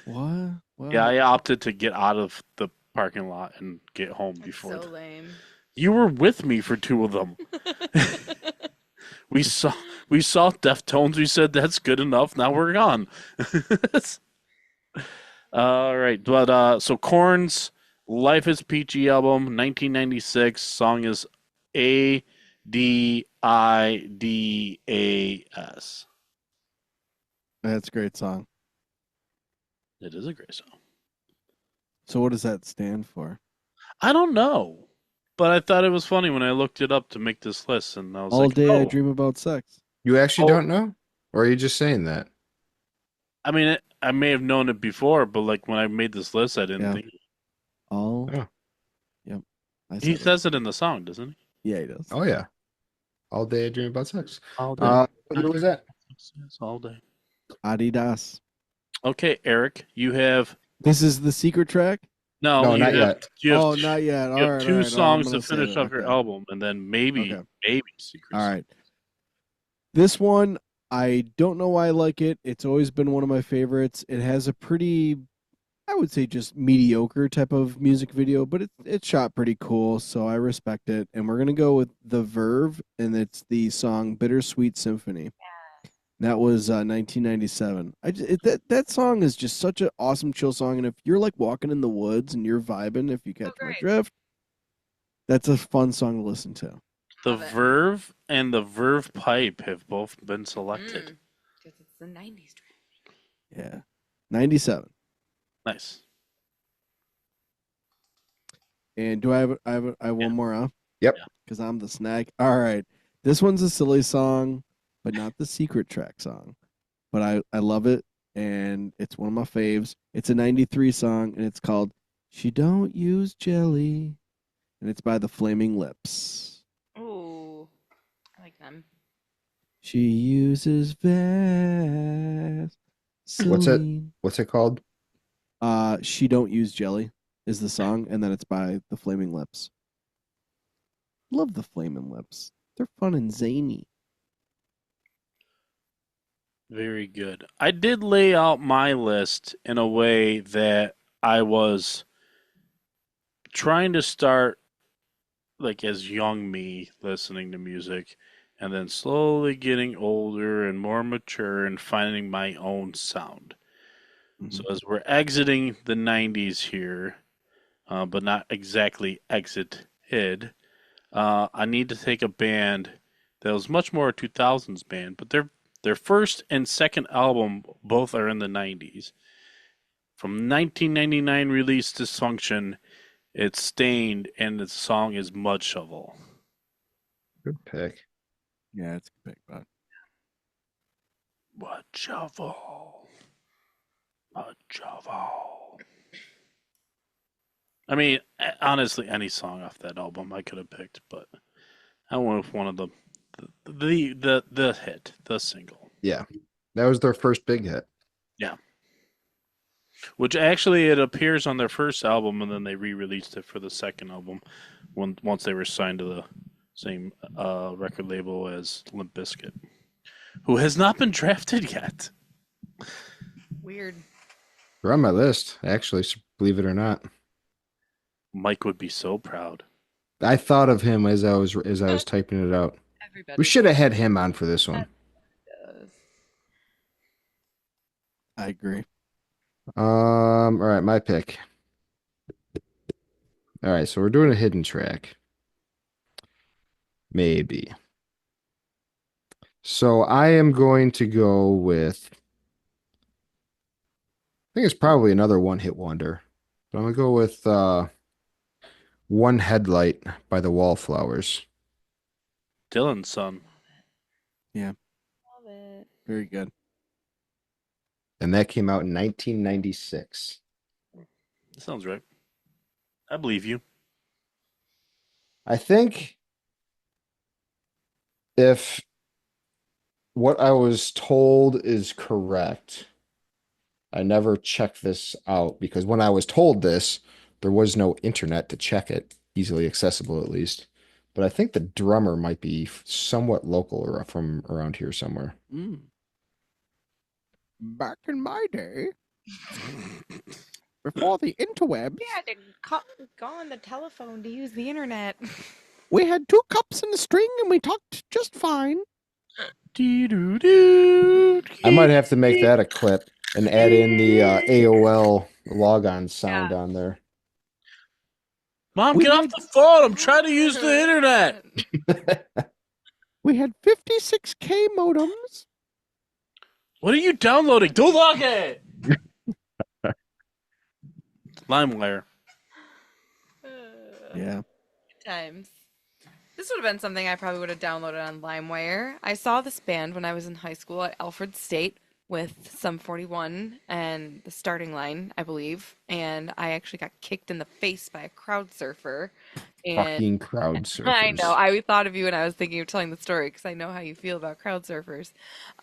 What? Yeah, What? I opted to get out of the parking lot and get home That's before. so lame. You were with me for 2 of them. We saw Deftones. We said that's good enough. Now we're gone. All right, but so Korn's "Life Is Peachy" album, 1996. Song is ADIDAS. That's a great song. It is a great song. So what does that stand for? I don't know, but I thought it was funny when I looked it up to make this list, and I was All like, day I oh, dream about sex. You actually Oh. don't know? Or are you just saying that? I mean, I may have known it before, but like when I made this list, I didn't Yeah. think. All. Oh. Yep. I He said it. says it in the song, doesn't he? Yeah, he does. Oh yeah. All day I dream about sex. All day. What year was that? Yes, all day. Adidas. Okay, Eric, you have This is the secret track? No, you not have yet. you have Oh, two, not yet. you All have right, two all right. songs I'm to gonna save finish it. off your Okay. album, and then maybe Okay. Secret. All right. This one, I don't know why I like it. It's always been one of my favorites. It has a pretty, I would say, just mediocre type of music video, but it's shot pretty cool, so I respect it. And we're gonna go with The Verve, and it's the song "Bittersweet Symphony." That was 1997. That song is just such an awesome chill song, and if you're like walking in the woods and you're vibing, if you catch my great. drift, that's a fun song to listen to. The Love it. Verve and the Verve Pipe have both been selected. Because it's the 90s track. Yeah, 97. Nice. And do I have one more? Huh? Yep. Because I'm the snag. All right, this one's a silly song, but not the secret track song. But I love it, and it's one of my faves. It's a 93 song, and it's called "She Don't Use Jelly," and it's by the Flaming Lips. Ooh, I like them. She uses Vaseline. What's it called? She Don't Use Jelly is the song, and then it's by the Flaming Lips. Love the Flaming Lips. They're fun and zany. Very good. I did lay out my list in a way that I was trying to start like as young me listening to music and then slowly getting older and more mature and finding my own sound. So as we're exiting the 90s here, but not exactly exited, I need to take a band that was much more a 2000s band, but their first and second album both are in the 90s. From 1999 release Dysfunction, it's Stained, and the song is Mud Shovel. Good pick. Yeah, it's a big bud. Mud Shovel. Mud Shovel. I mean, honestly, any song off that album I could have picked, but I went with one of the hit, the single. Yeah. That was their first big hit. Yeah. Which actually it appears on their first album, and then they re-released it for the second album once they were signed to the same record label as Limp Bizkit, who has not been drafted yet. Weird. They're on my list, actually, believe it or not. Mike would be so proud. I thought of him as I was typing it out. Everybody We should have had him on for this one. does. I agree. All right, my pick. All right, so we're doing a hidden track. Maybe. So I am going to go with, I think it's probably another one-hit wonder. But I'm gonna go with One Headlight by the Wallflowers. Dylan's son. Yeah, Love it. very good. And that came out in 1996. That sounds right. I believe you. I think if what I was told is correct, I never checked this out because when I was told this, there was no internet to check it, easily accessible at least. But I think the drummer might be somewhat local or from around here somewhere. Back in my day, before the interwebs, Yeah, to go on the telephone to use the internet. we had 2 cups and a string and we talked just fine. I might have to make that a clip and add in the AOL logon sound on there. Mom, We get off had- the phone. I'm trying to use the internet. We had 56K modems. What are you downloading? Don't log it. LimeWire. Yeah. Times. This would have been something I probably would have downloaded on LimeWire. I saw this band when I was in high school at Alfred State with Sum 41 and the Starting Line, I believe. And I actually got kicked in the face by a crowd surfer. And Fucking crowd surfers. I know. I thought of you when I was thinking of telling the story because I know how you feel about crowd surfers.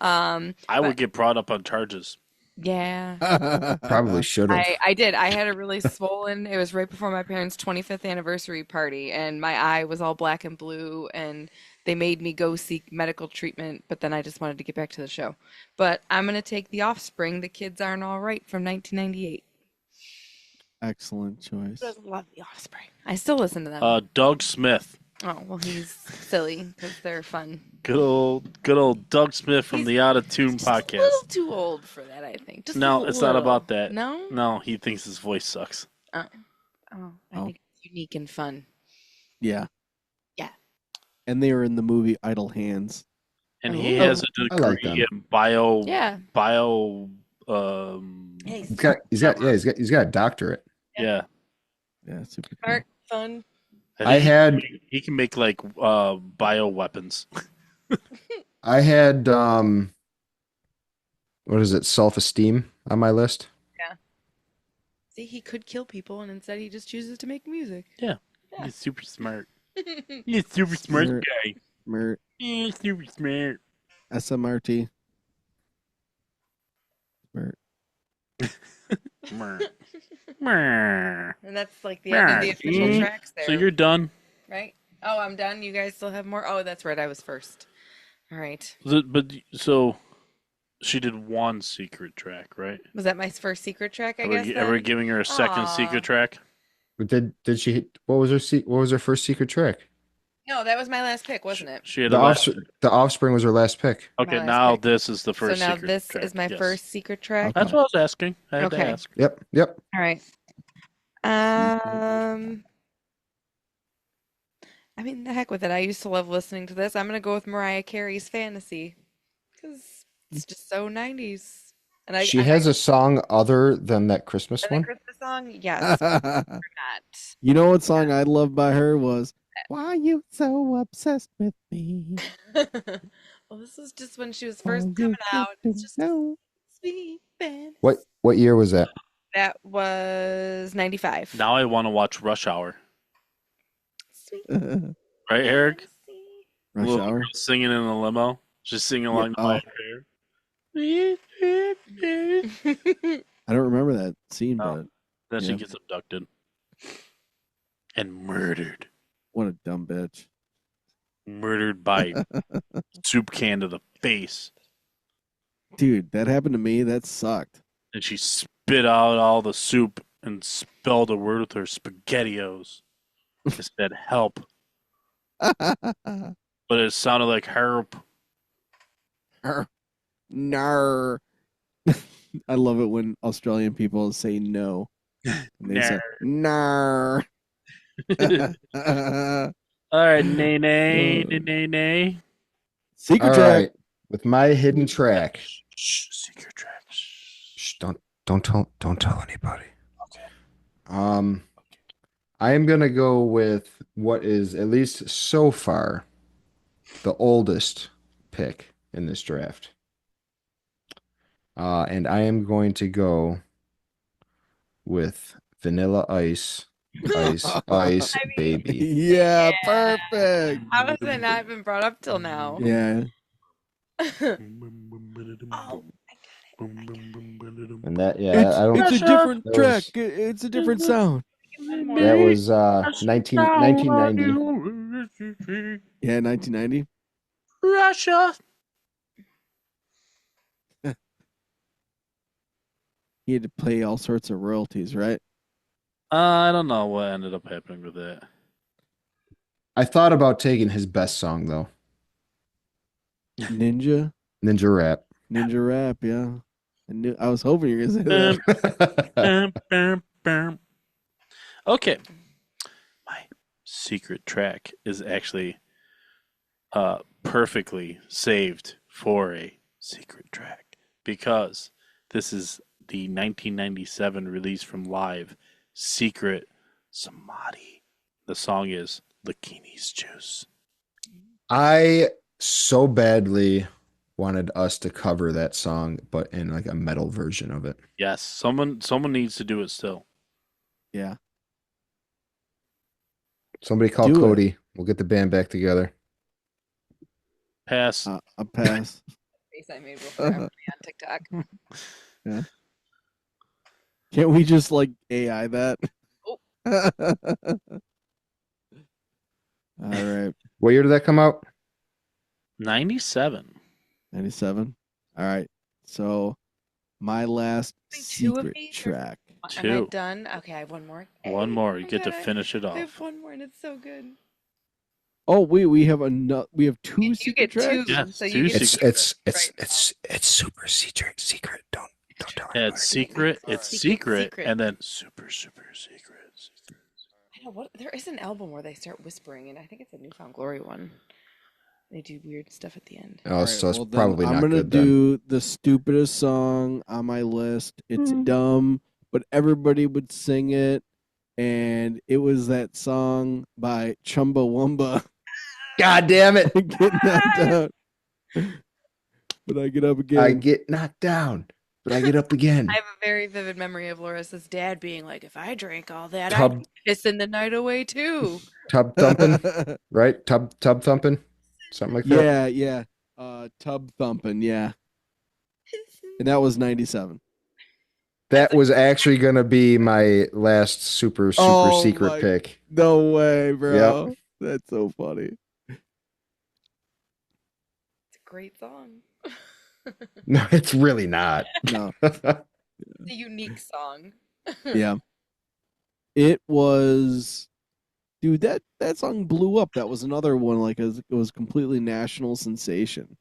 I would get brought up on charges. Yeah. Probably should have. I did. I had a really swollen, it was right before my parents' 25th anniversary party, and my eye was all black and blue, and they made me go seek medical treatment, but then I just wanted to get back to the show. But I'm going to take The Offspring, The Kids Aren't All Right from 1998. Excellent choice. I love The Offspring. I still listen to them. Doug Smith. Oh, well, he's silly because they're fun. Good old Doug Smith from He's the Out of Tune Just a podcast. little too old for that, I think. Just a No, it's not little. about that. No? No, he thinks his voice sucks. Oh, I think it's unique and fun. Yeah. Yeah. And they were in the movie Idle Hands. And he Oh, has a I like degree them. in bio. Yeah. He's got a doctorate. Yeah. Yeah, super cool. Smart, fun. I had He can make like bio weapons. I had what is it, self-esteem on my list. See, he could kill people, and instead he just chooses to make music. Yeah. Yeah. He's super smart. He's a super smart Smart. guy. Smart. He's super smart. SMRT. Smart. And that's like the end of the official tracks there, So you're done. right? Oh, I'm done. You guys still have more? Oh, that's right. I was first. All right. But so she did one secret track, right? Was that my first secret track, I guess? Ever then? giving her a second Aw. secret track? But did she? What was her first secret track? No, that was my last pick, wasn't it? She had The a last. Offspring was her last pick. Okay, last now pick. this is the So first. now secret this track. is my Yes. first secret track. That's what I was asking. I had to Okay. ask. Yep. All right. I mean, the heck with it. I used to love listening to this. I'm gonna go with Mariah Carey's Fantasy because it's just so 90s. And She has a song other than that Christmas the one. Christmas song. Yes, or not. You know what song I loved by her was Why You So Obsessed with Me? Well, this was just when she was first coming out. It's just No. sweet fantasy. What year was that? That was 95. Now I want to watch Rush Hour. Sweet Right, Eric? fantasy. Rush Little Hour. girl singing in the limo, just singing along the Oh. line here. I don't remember that scene, Oh. but Then she Yeah. gets abducted and murdered. what a dumb bitch. Murdered by soup can to the face. Dude, that happened to me. That sucked. And she spit out all the soup and spelled a word with her spaghettios. It said help, but it sounded like herp. Nar. I love it when Australian people say no. And they say nar. All right, nay. Secret All track. right, with my hidden track. Shh, secret track. Shh, don't tell anybody. Okay. I am gonna go with what is, at least so far, the oldest pick in this draft. And I am going to go with Vanilla Ice, Ice, Ice, I mean, Baby. Yeah, Yeah. perfect. How has it not been brought up till now? Yeah. Oh, And that, yeah, I don't. It's a different That track. was It's a different sound. one more. that was 1990. Yeah, 1990. Russia. He had to pay all sorts of royalties, right? I don't know what ended up happening with it. I thought about taking his best song though, Ninja Ninja Rap. Rap. Yeah, I was hoping you were gonna say that. Okay. My secret track is actually perfectly saved for a secret track because this is the 1997 release from Live, Secret Samadhi. The song is Lakini's Juice. I so badly wanted us to cover that song, but in like a metal version of it. Yes, someone needs to do it still. Yeah. Somebody call Do it. Cody. We'll get the band back together. Pass. A pass. Face I made before I'm on TikTok. Yeah. Can't we just like AI that? Oh. All right. What year did that come out? 97. 97. All right. So my last Two of secret these or- track. Am I Two. done? Okay, I have one more. One more. You Oh my get to God, finish it I have off. one more, and it's so good. Oh wait, we have two You secret get two, tracks. Yes, so two you get secret It's super secret. Don't tell Yeah, it's secret. It's secret, Secret. and then super secret. I know what. There is an album where they start whispering, and I think it's a Newfound Glory one. They do weird stuff at the end. Oh, All right, so it's well, then probably I'm not gonna good then. do the stupidest song on my list. It's dumb, but everybody would sing it, and it was that song by Chumbawamba. God damn it! Get knocked out, but I get up again. I get knocked down, but I get up again. I have a very vivid memory of Loris's dad being like, "If I drank all that, Tub- I'd be pissing the night away too." Tub thumping, right? Tub thumping, something like that. Yeah. Tub thumping, yeah. And that was 97. That was actually gonna be my last super Oh secret my- pick. No way, bro. That's so funny. It's a great song. No, it's really not. No. It's a unique song. Yeah. It was, dude, that song blew up. That was another one, like, it was completely national sensation.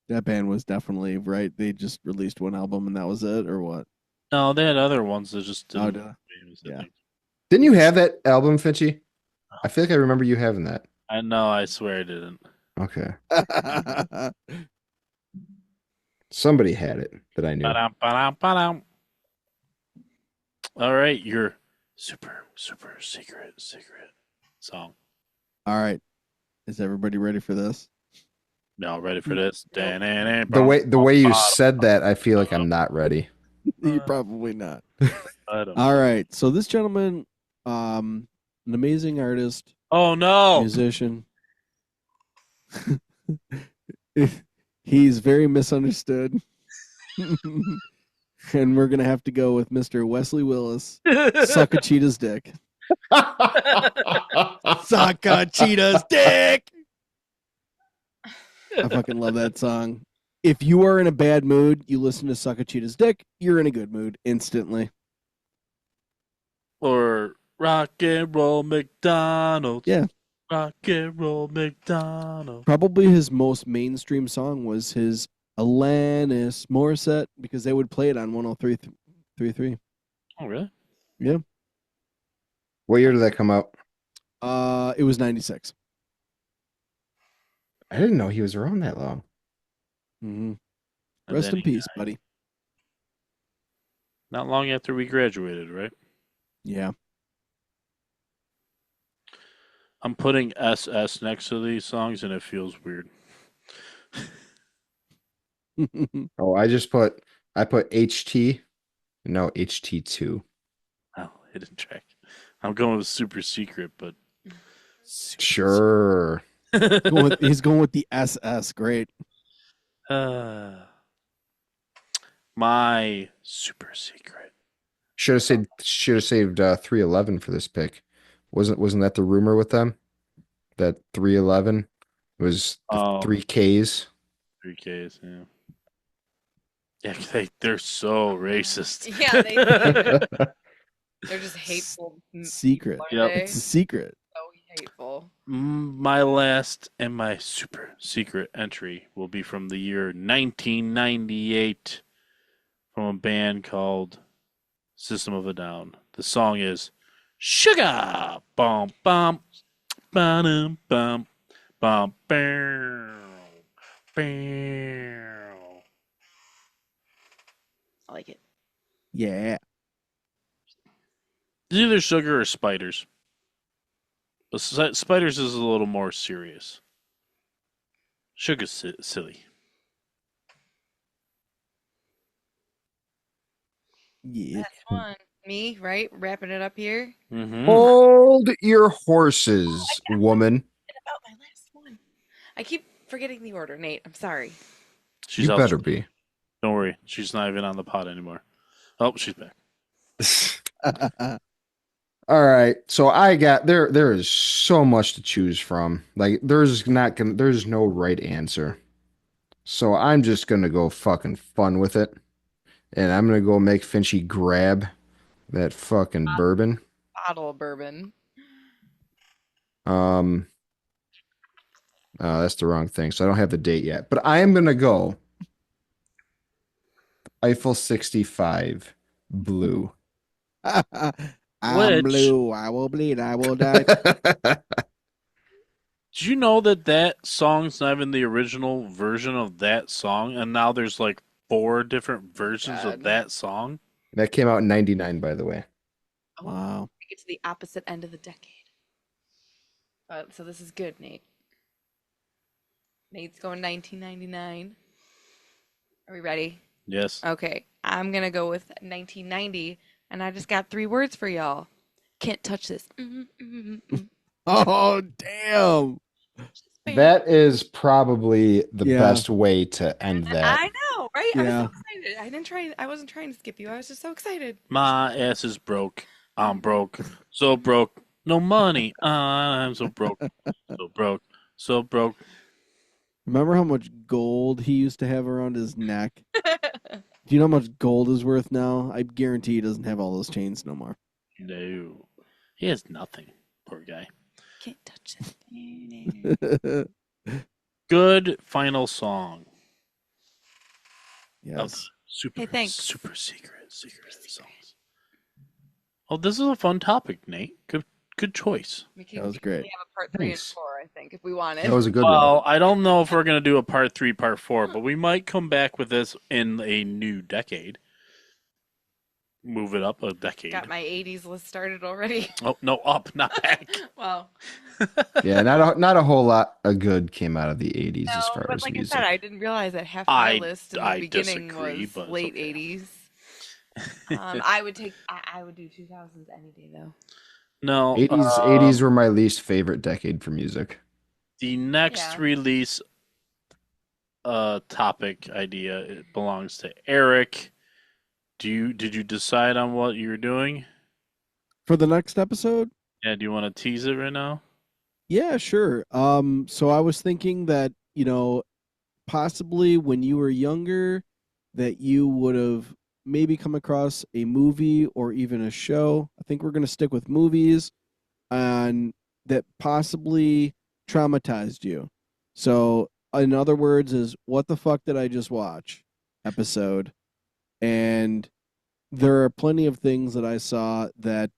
That band was definitely right. They just released one album and that was it, or what? No, they had other ones that just Oh, didn't. yeah. Didn't you have that album, Finchy? I feel like I remember you having that. I know. I swear I didn't. Okay. Somebody had it that I knew. Ba-dum. All right, your super secret song. All right. Is everybody ready for this? No, ready for this? The way you said that, I feel like I'm not ready. You're probably not. I don't All know. right. So this gentleman, an amazing artist, Oh no! musician. He's very misunderstood. And we're going to have to go with Mr. Wesley Willis. Suck a cheetah's dick. Suck a cheetah's dick. I fucking love that song. If you are in a bad mood, you listen to Suck a Cheetah's Dick, you're in a good mood instantly. Or rock and roll McDonald's. Yeah. Rock and roll McDonald's. Probably his most mainstream song was his Alanis Morissette, because they would play it on 103.3. Oh really? Yeah. What year did that come out? It was 96. I didn't know he was around that long. Mm-hmm. And Rest then in he peace, died. buddy. Not long after we graduated, right? Yeah. I'm putting SS next to these songs, and it feels weird. Oh, I put HT. No, HT2. Oh, hidden track. I'm going with Super Secret, but Sure. He's going with the SS. Great. My Super Secret. Should have saved 311 for this pick. Wasn't that the rumor with them? That 311 was the Oh, 3Ks. 3Ks, yeah. Yeah, they're so racist. Yeah, they're just hateful. Secret. Yep. It's a secret. So hateful. My last and my super secret entry will be from the year 1998 from a band called System of a Down. The song is Sugar! Bum, bum, ba-dum, bum, bum, bow, bow. I like it. Yeah. It's either sugar or spiders. But spiders is a little more serious. Sugar's silly. Yeah. Last one. Me, right? Wrapping it up here. Mm-hmm. Hold your horses, woman. About my last one. I keep forgetting the order, Nate. I'm sorry. She's You out. better be. Don't worry. She's not even on the pod anymore. Oh, she's back. All right. So I got there is so much to choose from. Like there's no right answer. So I'm just gonna go fucking fun with it. And I'm gonna go make Finchy grab that fucking bourbon. Bottle of bourbon. That's the wrong thing. So I don't have the date yet. But I am gonna go Eiffel 65 blue. I'm Which- blue. I will bleed. I will die. Did you know that song's not even the original version of that song, and now there's like 4 different versions of God. that song? That came out in 99, by the way. Wow. We get to the opposite end of the decade. So this is good, Nate. Nate's going 1999. Are we ready? Yes. Okay. I'm going to go with 1990, and I just got 3 words for y'all. Can't touch this. Oh, damn. That is probably the Yeah. best way to end that. I know, right? I Yeah. was so excited. I wasn't trying to skip you. I was just so excited. My ass is broke. I'm broke. So broke. No money. I'm so broke. So broke. So broke. Remember how much gold he used to have around his neck? Do you know how much gold is worth now? I guarantee he doesn't have all those chains no more. No. He has nothing. Poor guy. Can't touch this. Good final song. Of Yes. super, Hey, thanks. super secret songs. Oh, this is a fun topic, Nate. Good choice. We can That was great. have a part 3 and Thanks. 4, I think, if we wanted. That was a good one. Well, I don't know if we're going to do a part 3, part 4, but we might come back with this in a new decade. Move it up a decade. Got my 80s list started already. Oh, no, up, not back. Well, Yeah, not a whole lot of good came out of the 80s as no, far but as like music. I said, I didn't realize that half my I- list in the I beginning disagree, was but it's late okay. 80s. I would do 2000s any day though. No, 80s were my least favorite decade for music. the next Yeah. release topic idea, it belongs to Eric. Did you decide on what you're doing? For the next episode? Yeah, do you want to tease it right now? Yeah, sure. So I was thinking that, possibly when you were younger, that you would have maybe come across a movie or even a show. I think we're going to stick with movies and that possibly traumatized you. So, in other words, is what the fuck did I just watch episode? And there are plenty of things that I saw that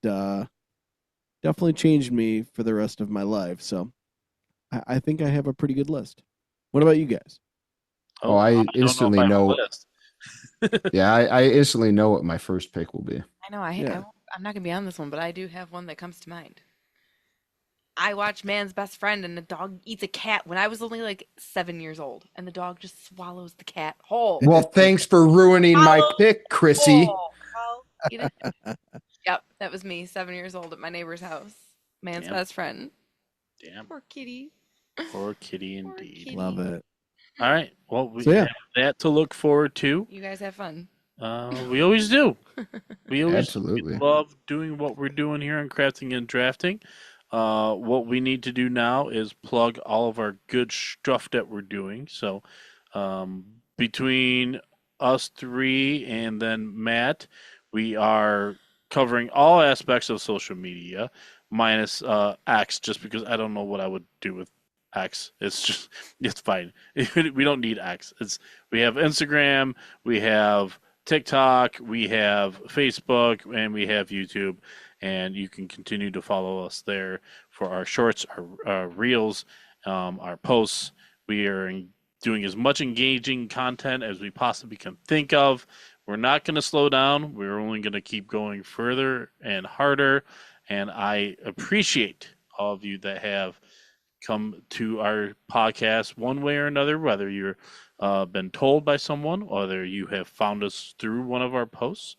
definitely changed me for the rest of my life. So I think I have a pretty good list. What about you guys? Oh, I I don't know if instantly I have a know. list. Yeah, I instantly know what my first pick will be. I know Yeah. I'm not gonna be on this one, but I do have one that comes to mind. I watched Man's Best Friend, and the dog eats a cat when I was only like 7 years old, and the dog just swallows the cat whole. Well, thanks for ruining my Swallows pick, Chrissy. whole. I'll eat it. Yep, that was me, 7 years old at my neighbor's house. Man's Damn. best friend. Damn. Poor kitty. Poor kitty Poor indeed. kitty. Love it. All right. Well, we So yeah, have that to look forward to. You guys have fun. We always do. We Absolutely. love doing what we're doing here in crafting and drafting. What we need to do now is plug all of our good stuff that we're doing. So, between us three and then Matt, we are covering all aspects of social media, minus X, just because I don't know what I would do with X. It's just it's fine. We don't need X. We have Instagram, we have TikTok, we have Facebook, and we have YouTube. And you can continue to follow us there for our shorts, our reels, our posts. We are doing as much engaging content as we possibly can think of. We're not going to slow down. We're only going to keep going further and harder. And I appreciate all of you that have come to our podcast one way or another, whether you're been told by someone, whether you have found us through one of our posts.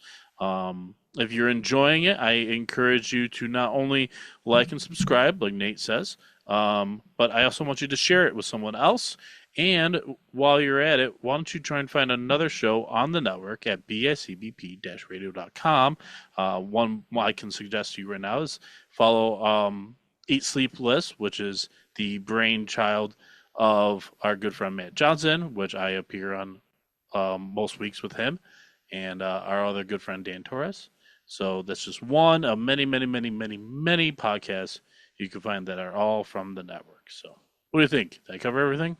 If you're enjoying it, I encourage you to not only like and subscribe, like Nate says, but I also want you to share it with someone else. And while you're at it, why don't you try and find another show on the network at bicbp-radio.com. One I can suggest to you right now is follow Eat Sleep List, which is the brainchild of our good friend Matt Johnson, which I appear on most weeks with him, and our other good friend Dan Torres. So that's just one of many, many, many, many, many podcasts you can find that are all from the network. So what do you think? Did I cover everything?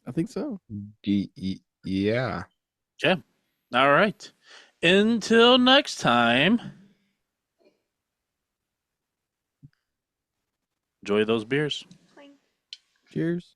I think so. Yeah. Okay. All right. Until next time, enjoy those beers. Cheers.